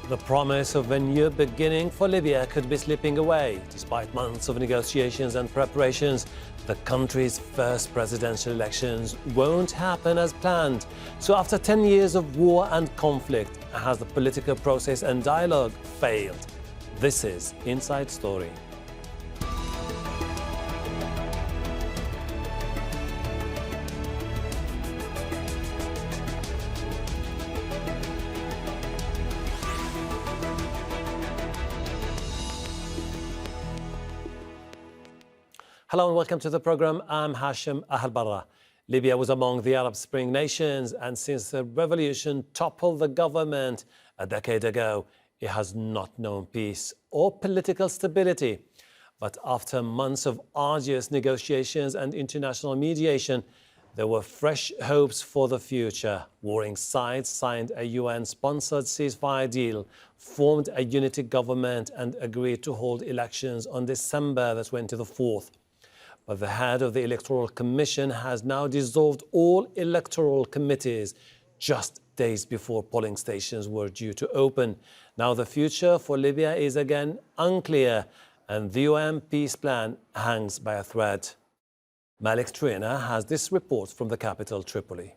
The promise of a new beginning for Libya could be slipping away. Despite months of negotiations and preparations, the country's first presidential elections won't happen as planned. So after 10 years of war and conflict, has the political process and dialogue failed? This is Inside Story. Hello and welcome to the program. I'm Hashem Ahelbarra. Libya was among the Arab Spring nations, and since the revolution toppled the government a decade ago, it has not known peace or political stability. But after months of arduous negotiations and international mediation, there were fresh hopes for the future. Warring sides signed a UN-sponsored ceasefire deal, formed a unity government, and agreed to hold elections on December the 24th. But the head of the Electoral Commission has now dissolved all electoral committees just days before polling stations were due to open. Now the future for Libya is again unclear, and the UN peace plan hangs by a thread. Malik Trina has this report from the capital, Tripoli.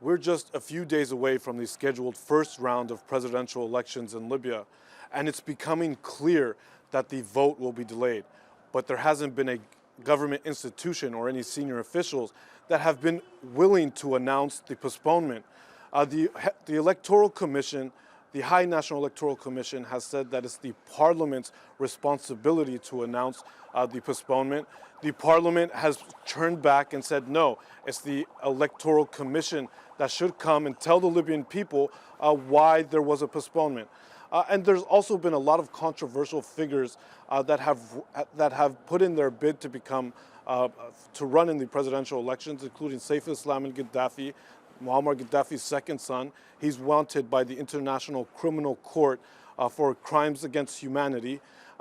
We're just a few days away from the scheduled first round of presidential elections in Libya, and it's becoming clear that the vote will be delayed. But there hasn't been a government institution or any senior officials that have been willing to announce the postponement. The Electoral Commission, the High National Electoral Commission, has said that it's the Parliament's responsibility to announce the postponement. The Parliament has turned back and said, no, it's the Electoral Commission that should come and tell the Libyan people why there was a postponement. And there's also been a lot of controversial figures that have put in their bid to become to run in the presidential elections, including Saif al-Islam al-Gaddafi, Muammar Gaddafi's second son. He's wanted by the International Criminal Court for crimes against humanity.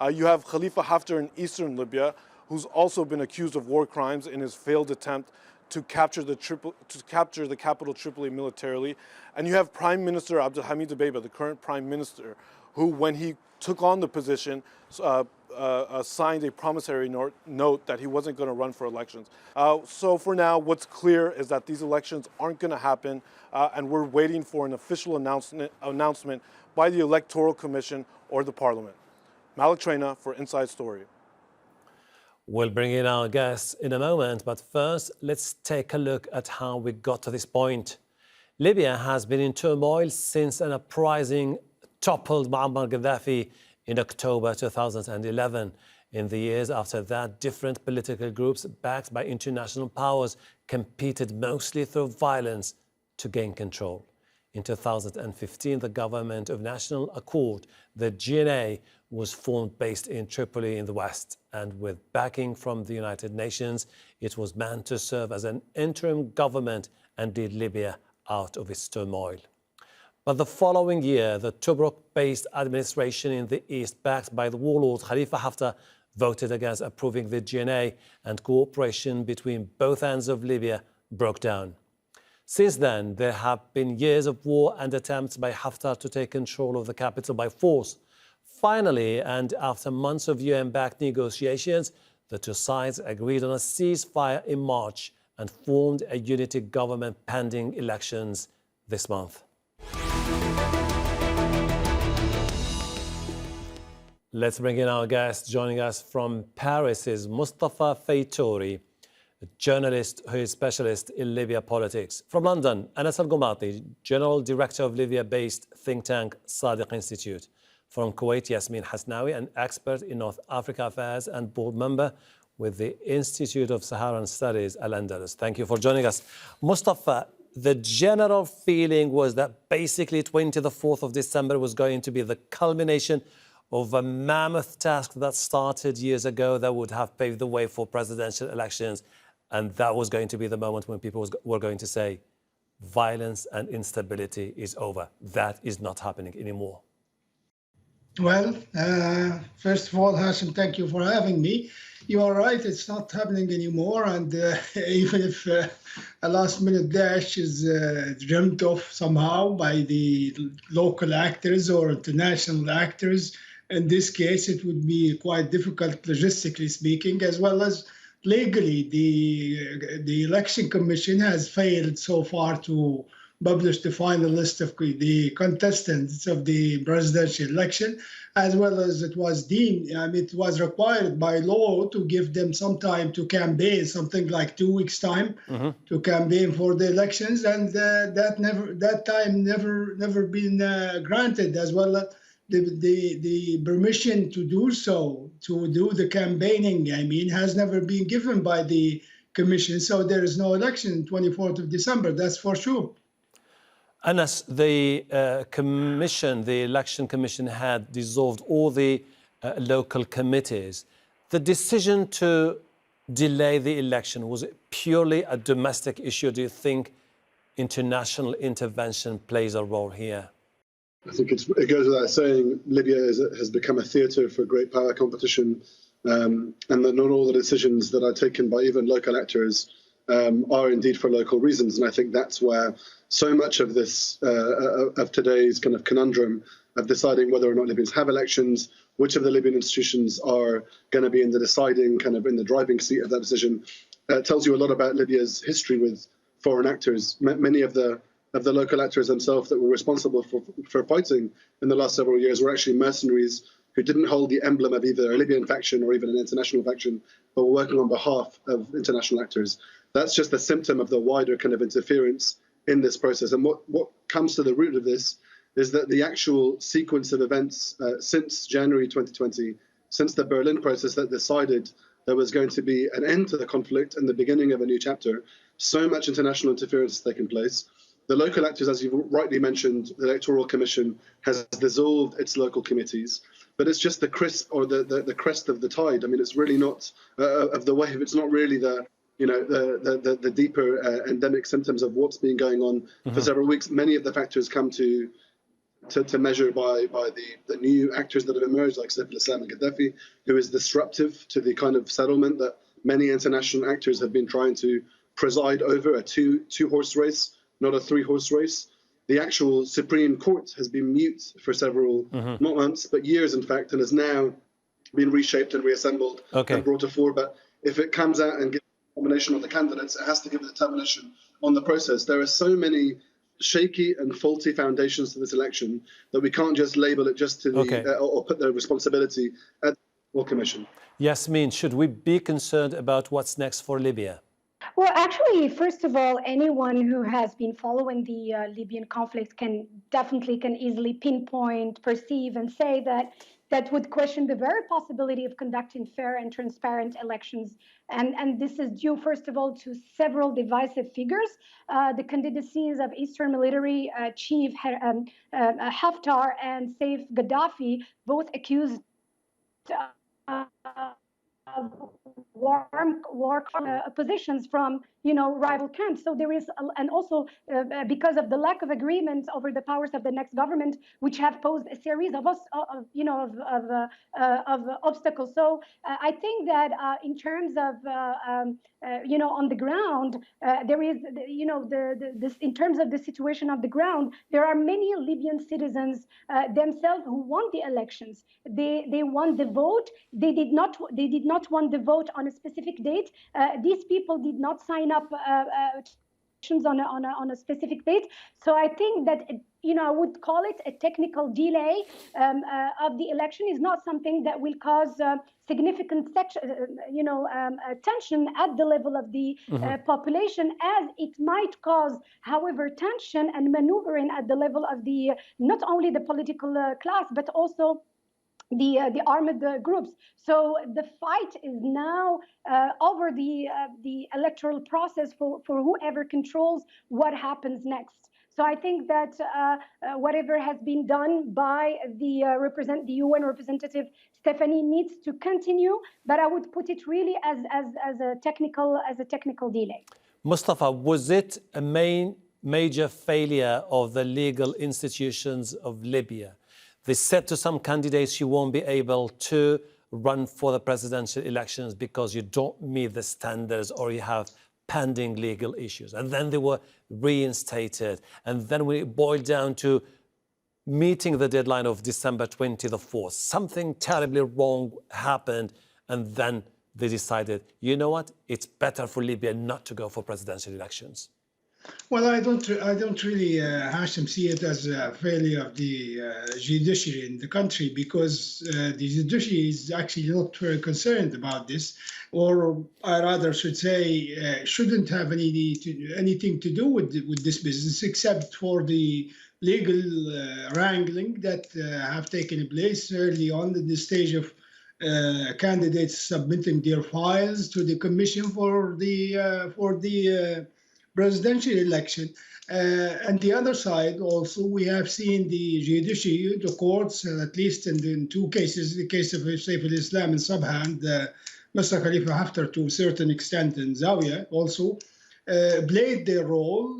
You have Khalifa Haftar in eastern Libya, who's also been accused of war crimes in his failed attempt to capture the capital Tripoli militarily. And you have Prime Minister Abdelhamid Dbeibeh, the current Prime Minister, who, when he took on the position, signed a promissory note that he wasn't going to run for elections. So for now, what's clear is that these elections aren't going to happen, and we're waiting for an official announcement by the Electoral Commission or the Parliament. Malik Trina for Inside Story. We'll bring in our guests in a moment, but first, let's take a look at how we got to this point. Libya has been in turmoil since an uprising toppled Muammar Gaddafi in October 2011. In the years after that, different political groups backed by international powers competed mostly through violence to gain control. In 2015, the Government of National Accord, the GNA, was formed based in Tripoli in the west, and with backing from the United Nations, it was meant to serve as an interim government and lead Libya out of its turmoil. But the following year, the Tobruk-based administration in the east, backed by the warlord Khalifa Haftar, voted against approving the GNA, and cooperation between both ends of Libya broke down. Since then, there have been years of war and attempts by Haftar to take control of the capital by force. Finally, and after months of UN-backed negotiations, the two sides agreed on a ceasefire in March and formed a unity government pending elections this month. Let's bring in our guest. Joining us from Paris is Mustafa Fetouri, a journalist who is specialist in Libya politics. From London, Gomati, General Director of Libya-based think tank Sadeq Institute. From Kuwait, Yasmine Hasnaoui, an expert in North Africa affairs and board member with the Institute of Saharan Studies, Andalous. Thank you for joining us. Mustafa, the general feeling was that basically 24th of December was going to be the culmination of a mammoth task that started years ago that would have paved the way for presidential elections. And that was going to be the moment when people were going to say, violence and instability is over. That is not happening anymore. Well, first of all, Hashem, thank you for having me. You are right, it's not happening anymore. And even if a last minute dash is dreamt of somehow by the local actors or international actors, in this case, it would be quite difficult logistically speaking, as well as legally. The Election Commission has failed so far to publish the final list of the contestants of the presidential election, as well as it was deemed, it was required by law to give them some time to campaign, something like 2 weeks' time to campaign for the elections, and that time never been granted, as well as the permission to do so, to do the campaigning, has never been given by the commission. So there is no election 24th of December, that's for sure. Anas, the commission, the election commission, had dissolved all the local committees. The decision to delay the election, was it purely a domestic issue? Do you think international intervention plays a role here? I think it goes without saying, Libya has become a theatre for great power competition, and that not all the decisions that are taken by even local actors are indeed for local reasons. And I think that's where so much of this, of today's kind of conundrum of deciding whether or not Libyans have elections, which of the Libyan institutions are going to be in the deciding, kind of in the driving seat of that decision, tells you a lot about Libya's history with foreign actors. Many of the local actors themselves that were responsible for fighting in the last several years were actually mercenaries who didn't hold the emblem of either a Libyan faction or even an international faction, but were working on behalf of international actors. That's just a symptom of the wider kind of interference in this process. And what comes to the root of this is that the actual sequence of events since January 2020, since the Berlin process that decided there was going to be an end to the conflict and the beginning of a new chapter, so much international interference has taken place. The local actors, as you rightly mentioned, the Electoral Commission has dissolved its local committees, but it's just the crisp or the crest of the tide. I mean, it's really not of the wave. It's not really the deeper endemic symptoms of what's been going on for several weeks. Many of the factors come to measure by the new actors that have emerged, like Saif al-Islam and Gaddafi, who is disruptive to the kind of settlement that many international actors have been trying to preside over, a two-horse race, not a three-horse race. The actual Supreme Court has been mute for several, not months, but years, in fact, and has now been reshaped and reassembled and brought to fore. But if it comes out and gives a determination on the candidates, it has to give a determination on the process. There are so many shaky and faulty foundations to this election that we can't just label it just to the, or put the responsibility at the Electoral Commission. Yasmine, should we be concerned about what's next for Libya? Well, actually, first of all, anyone who has been following the Libyan conflict can easily pinpoint, perceive, and say that would question the very possibility of conducting fair and transparent elections. And this is due, first of all, to several divisive figures. The candidacies of Eastern Military Chief Haftar and Saif Gaddafi, both accused of war positions from rival camps. So there is, and also because of the lack of agreement over the powers of the next government, which have posed a series of obstacles. So I think that in terms of on the ground, there is in terms of the situation of the ground, there are many Libyan citizens themselves who won the elections. They won the vote. They did not want the vote on a specific date. These people did not sign up on a specific date. So I think that I would call it a technical delay of the election is not something that will cause significant tension at the level of the population, as it might cause, however, tension and maneuvering at the level of the not only the political class but also the armed groups. So the fight is now over the electoral process for whoever controls what happens next. So I think that whatever has been done by the UN representative Stephanie needs to continue, but I would put it really as a technical delay. Mustafa, was it a major failure of the legal institutions of Libya They said to some candidates, you won't be able to run for the presidential elections because you don't meet the standards or you have pending legal issues. And then they were reinstated. And then we boiled down to meeting the deadline of December 24th. Something terribly wrong happened. And then they decided, you know what? It's better for Libya not to go for presidential elections. Well, I don't really, Hashem, see it as a failure of the judiciary in the country, because the judiciary is actually not very concerned about this, or I rather should say, shouldn't have anything to do with this business, except for the legal wrangling that have taken place early on in the stage of candidates submitting their files to the commission for the presidential election. And the other side also, we have seen the judiciary, the courts, at least in two cases, the case of Saif al-Islam in Sabha and Mr. Khalifa Haftar to a certain extent in Zawiya also, played their role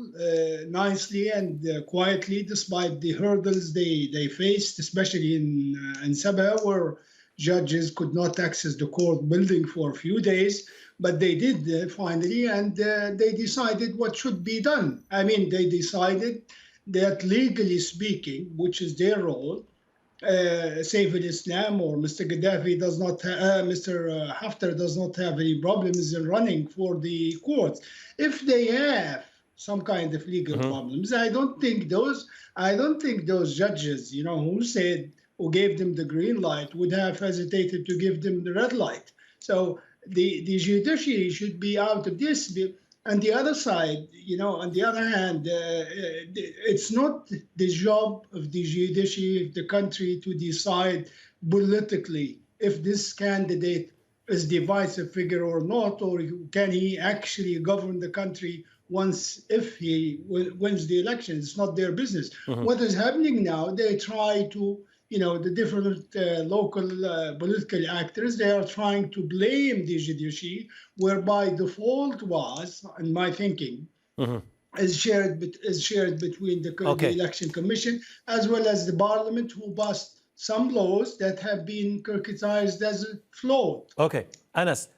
nicely and quietly, despite the hurdles they faced, especially in Sabha, where judges could not access the court building for a few days. But they did finally, and they decided what should be done. I mean, they decided that legally speaking, which is their role, Saif al-Islam or Mr. Gaddafi does not, Mr. Haftar does not have any problems in running for the courts. If they have some kind of legal problems, I don't think those judges, who gave them the green light would have hesitated to give them the red light. So the judiciary should be out of this. And the other side, on the other hand, it's not the job of the judiciary of the country to decide politically if this candidate is a divisive figure or not, or can he actually govern the country if he wins the election. It's not their business. What is happening now, they try to, the different local political actors, they are trying to blame the judiciary, whereby default was, in my thinking, is shared between the election commission as well as the parliament, who passed some laws that have been criticized as flawed. Okay, Anas.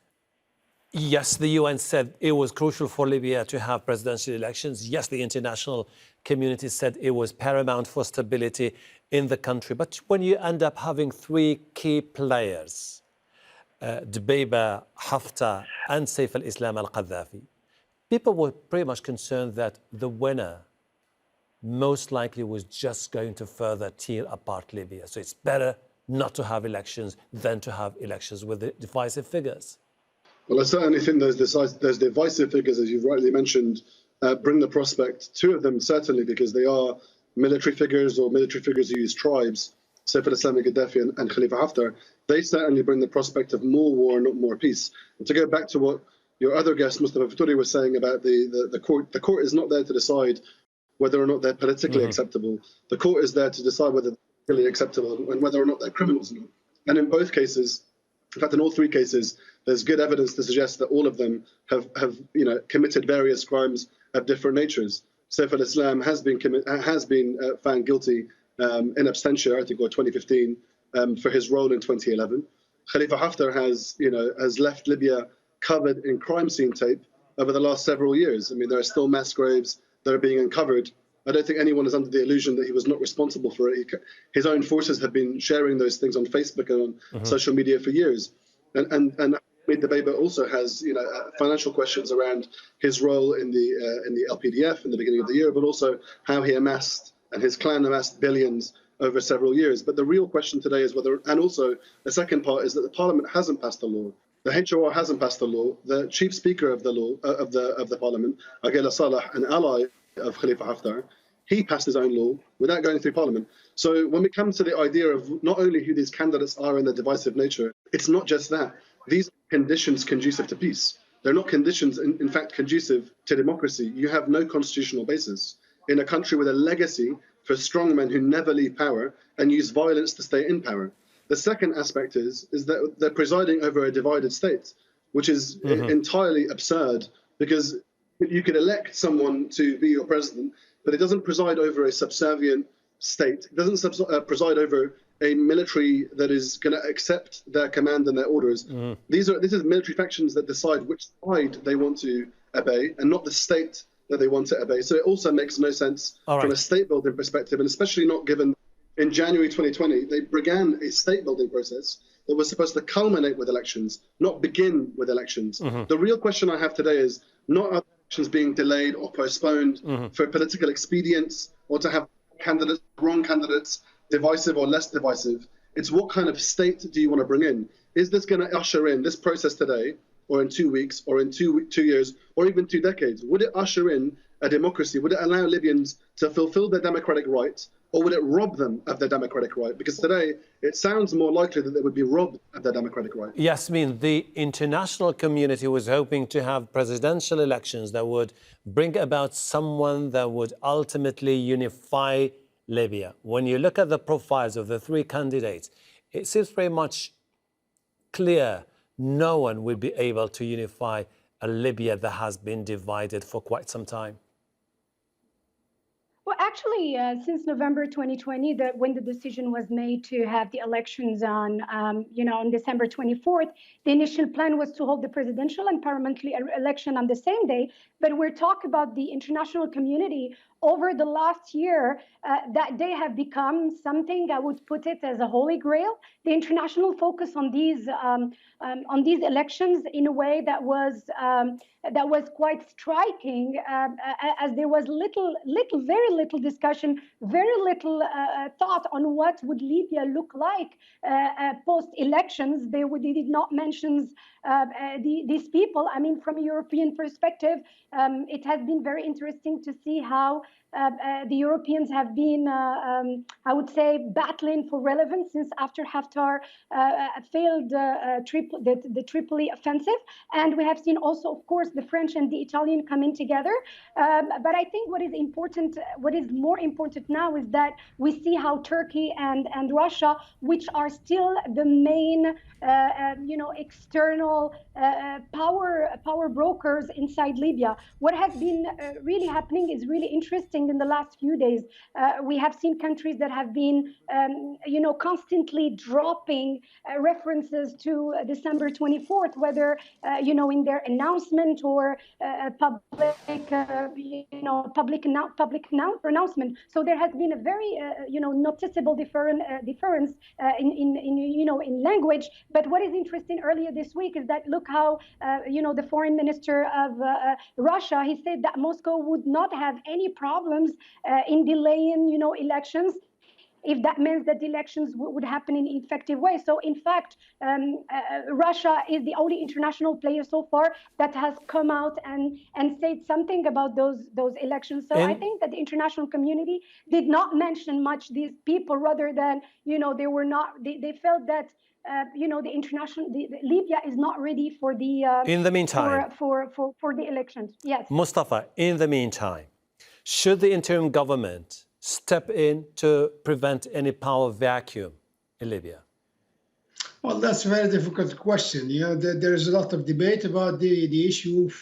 Yes, the UN said it was crucial for Libya to have presidential elections. Yes, the international community said it was paramount for stability in the country. But when you end up having three key players, Dbeiba, Haftar, and Saif al-Islam al-Qaddafi, people were pretty much concerned that the winner most likely was just going to further tear apart Libya. So it's better not to have elections than to have elections with the divisive figures. Well, I certainly think those divisive figures, as you've rightly mentioned, bring the prospect, two of them certainly, because they are military figures or military figures who use tribes, Saif al-Islam al-Gaddafi and Khalifa Haftar. They certainly bring the prospect of more war, not more peace. And to go back to what your other guest, Mustafa Fetouri, was saying about the court is not there to decide whether or not they're politically acceptable. The court is there to decide whether they're politically acceptable and whether or not they're criminals or not. And in both cases, in fact, in all three cases, there's good evidence to suggest that all of them have committed various crimes of different natures. Saif al-Islam has been found guilty in absentia, I think, or 2015, for his role in 2011. Khalifa Haftar has left Libya covered in crime scene tape over the last several years. I mean, there are still mass graves that are being uncovered. I don't think anyone is under the illusion that he was not responsible for it. His own forces have been sharing those things on Facebook and on social media for years. And Dbeiba also has financial questions around his role in the LPDF in the beginning of the year, but also how he amassed and his clan amassed billions over several years. But the real question today is whether, and also the second part is that the Parliament hasn't passed a law. The HOR hasn't passed a law. The chief speaker of the law of the Parliament, Ahelbarra Salah, an ally of Khalifa Haftar, he passed his own law without going through Parliament. So when we come to the idea of not only who these candidates are and their divisive nature, it's not just that. These are conditions conducive to peace. They're not conditions, in fact, conducive to democracy. You have no constitutional basis in a country with a legacy for strongmen who never leave power and use violence to stay in power. The second aspect is that they're presiding over a divided state, which is entirely absurd, because you could elect someone to be your president, but it doesn't preside over a subservient state. It doesn't preside over a military that is going to accept their command and their orders. This is military factions that decide which side they want to obey, and not the state that they want to obey. So it also makes no sense from a state building perspective, and especially not given in January 2020, they began a state building process that was supposed to culminate with elections, not begin with elections. The real question I have today is not are elections being delayed or postponed for political expedience or to have candidates, wrong candidates, divisive or less divisive. It's what kind of state do you want to bring in? Is this going to usher in this process today, or in 2 weeks, or in 2 years, or even 2 decades? Would it usher in a democracy? Would it allow Libyans to fulfill their democratic rights, or would it rob them of their democratic right? Because today, it sounds more likely that they would be robbed of their democratic right. Yasmine, the international community was hoping to have presidential elections that would bring about someone that would ultimately unify Libya. When you look at the profiles of the 3 candidates, it seems very much clear no one will be able to unify a Libya that has been divided for quite some time. Well, actually, since November 2020, when the decision was made to have the elections on, on December 24th, the initial plan was to hold the presidential and parliamentary election on the same day. But we're talking about the international community over the last year, that they have become something, I would put it as a holy grail. The international focus on these elections in a way that was quite striking, as there was very little discussion, very little thought on what would Libya look like post-elections. They did not mention these people. I mean, from a European perspective, it has been very interesting to see how the Europeans have been, I would say, battling for relevance since after Haftar failed the Tripoli offensive. And we have seen also, of course, the French and the Italian coming together. But I think what is more important now is that we see how Turkey and Russia, which are still the main, external power brokers inside Libya. What has been really happening is really interesting in the last few days. We have seen countries that have been, constantly dropping references to December 24th, whether, in their announcement or public pronouncement. So there has been a very, noticeable difference in language. But what is interesting earlier this week is that look how, the foreign minister of Russia, he said that Moscow would not have any problems in delaying, elections, if that means that the elections would happen in an effective way. So in fact, Russia is the only international player so far that has come out and said something about those elections. So I think that the international community did not mention much these people, rather than, they felt that Libya is not ready for the in the meantime for the elections. Yes, Mustafa, in the meantime, should the interim government step in to prevent any power vacuum in Libya? Well, that's a very difficult question. There is a lot of debate about the issue of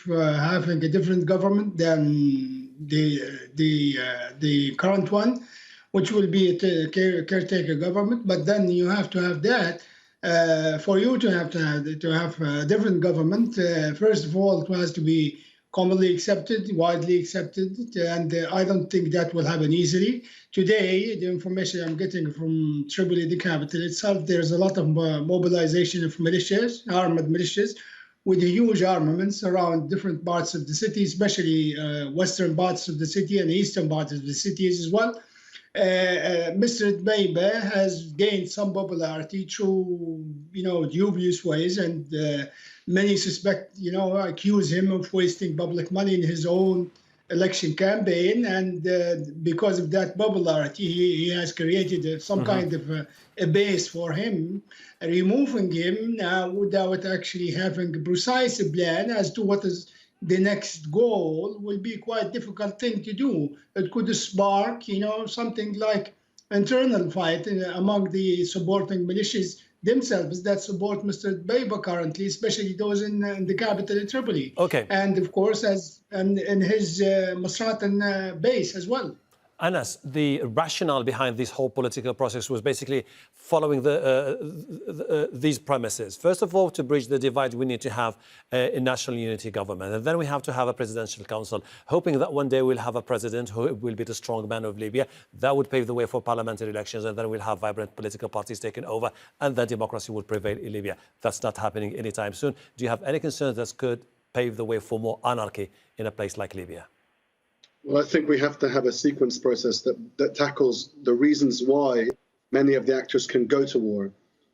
having a different government than the current one, which will be a caretaker government. But then you have to have that. For you to have a different government, first of all, it has to be commonly accepted, widely accepted, and I don't think that will happen easily. Today, the information I'm getting from Tripoli, the capital itself, there's a lot of mobilization of militias, armed militias, with huge armaments around different parts of the city, especially western parts of the city and eastern parts of the cities as well. Mr. Dbeiba has gained some popularity through, dubious ways, and many suspect, accuse him of wasting public money in his own election campaign. And because of that popularity, he has created some kind of a base for him. Removing him now without actually having a precise plan as to what is the next goal will be quite a difficult thing to do. It could spark, something like internal fight among the supporting militias themselves that support Mr. Dbeiba currently, especially those in the capital, Tripoli. Okay. And of course, in his Masratan base as well. Anas, the rationale behind this whole political process was basically following these premises. First of all, to bridge the divide, we need to have a national unity government. And then we have to have a presidential council, hoping that one day we'll have a president who will be the strong man of Libya. That would pave the way for parliamentary elections, and then we'll have vibrant political parties taking over, and then democracy will prevail in Libya. That's not happening anytime soon. Do you have any concerns that could pave the way for more anarchy in a place like Libya? Well, I think we have to have a sequence process that tackles the reasons why many of the actors can go to war.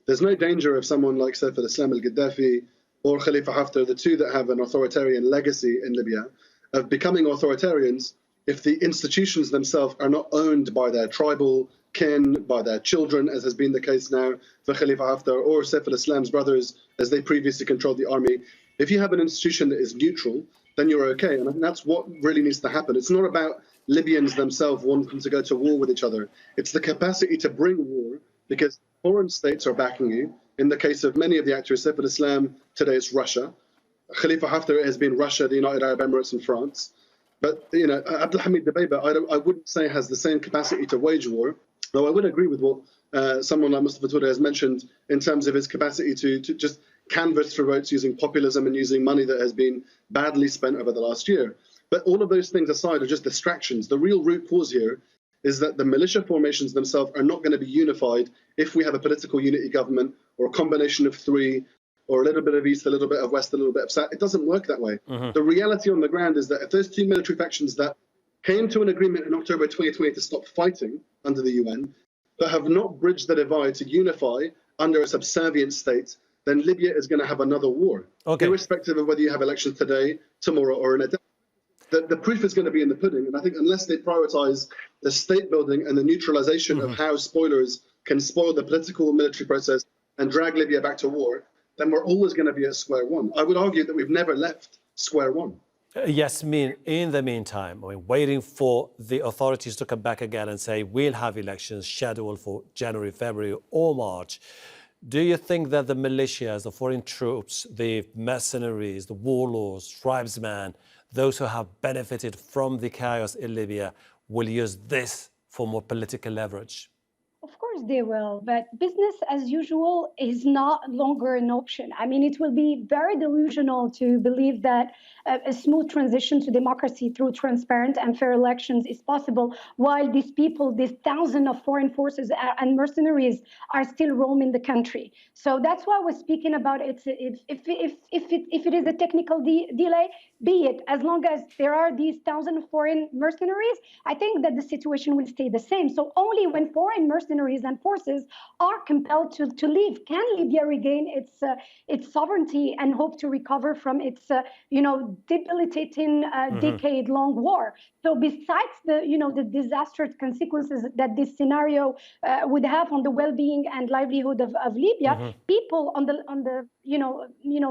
There's no danger of someone like Saif al-Islam al-Gaddafi or Khalifa Haftar, the two that have an authoritarian legacy in Libya, of becoming authoritarians if the institutions themselves are not owned by their tribal kin, by their children, as has been the case now for Khalifa Haftar or Saif al-Islam's brothers, as they previously controlled the army. If you have an institution that is neutral, then you're okay. And that's what really needs to happen. It's not about Libyans themselves wanting to go to war with each other. It's the capacity to bring war because foreign states are backing you. In the case of many of the actors, Saif al-Islam, today it's Russia. Khalifa Haftar has been Russia, the United Arab Emirates and France. But, you know, Abdulhamid Dbeibeh, I wouldn't say has the same capacity to wage war, though I would agree with what someone like Mustafa Fetouri has mentioned in terms of his capacity to just canvass for votes using populism and using money that has been badly spent over the last year. But all of those things aside are just distractions. The real root cause here is that the militia formations themselves are not going to be unified if we have a political unity government or a combination of three, or a little bit of east, a little bit of west, a little bit of south. It doesn't work that way. The reality on the ground is that if those two military factions that came to an agreement in October 2020 to stop fighting under the UN, but have not bridged the divide to unify under a subservient state, then Libya is going to have another war, irrespective of whether you have elections today, tomorrow, or in a day. The proof is going to be in the pudding, and I think unless they prioritize the state building and the neutralization of how spoilers can spoil the political and military process and drag Libya back to war, then we're always going to be at square one. I would argue that we've never left square one. Yasmine, in the meantime, waiting for the authorities to come back again and say we'll have elections scheduled for January, February, or March. Do you think that the militias, the foreign troops, the mercenaries, the warlords, tribesmen, those who have benefited from the chaos in Libya will use this for more political leverage? Of course they will, but business as usual is not longer an option. I mean, it will be very delusional to believe that a smooth transition to democracy through transparent and fair elections is possible while these people, these thousands of foreign forces and mercenaries are still roaming the country. So that's why we're speaking about it. If it is a technical delay, be it. As long as there are these thousands of foreign mercenaries, I think that the situation will stay the same. So only when foreign mercenaries and forces are compelled to leave can Libya regain its sovereignty and hope to recover from its debilitating decade-long war. So besides the disastrous consequences that this scenario would have on the well-being and livelihood of Libya, people on the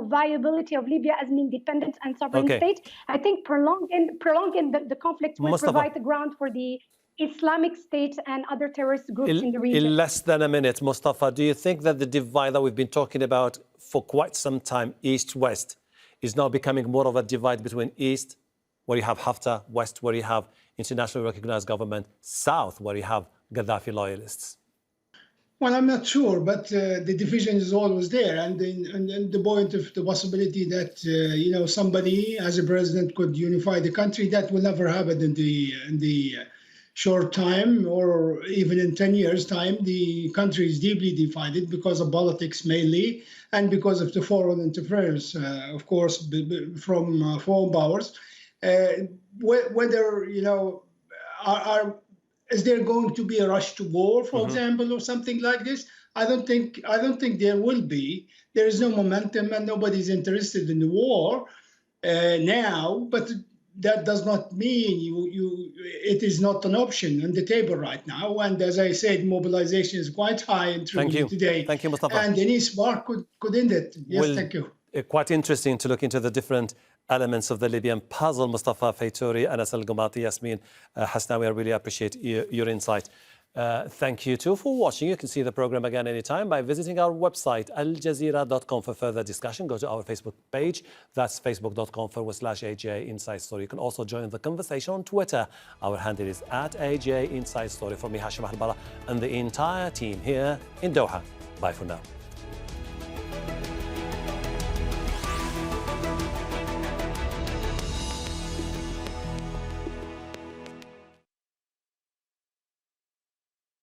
viability of Libya as an independent and sovereign state, I think prolonging the conflict will provide the ground for the Islamic State and other terrorist groups in the region. In less than a minute, Mustafa, do you think that the divide that we've been talking about for quite some time, East-West, is now becoming more of a divide between East, where you have Haftar, West, where you have internationally recognized government, South, where you have Gaddafi loyalists? Well, I'm not sure, but the division is always there, and the point of the possibility that somebody as a president could unify the country, that will never happen in the short time, or even in 10 years' time. The country is deeply divided because of politics mainly, and because of the foreign interference, of course, from foreign powers. Whether is there going to be a rush to war, for example, or something like this? I don't think there will be. There is no momentum, and nobody's interested in the war now. But that does not mean it is not an option on the table right now. And as I said, mobilization is quite high in Tripoli today. Thank you, Mustafa. And any spark could end it. Yes, thank you. Quite interesting to look into the different elements of the Libyan puzzle. Mustafa Fetouri, Anas Al-Gomati, Yasmine Hasnaoui, I really appreciate your insight. Thank you too for watching. You can see the program again anytime by visiting our website, aljazeera.com, for further discussion. Go to our Facebook page. That's facebook.com/AJ Inside Story. You can also join the conversation on Twitter. Our handle is @AJ Inside Story. For me, Hashem Ahelbarra, and the entire team here in Doha. Bye for now.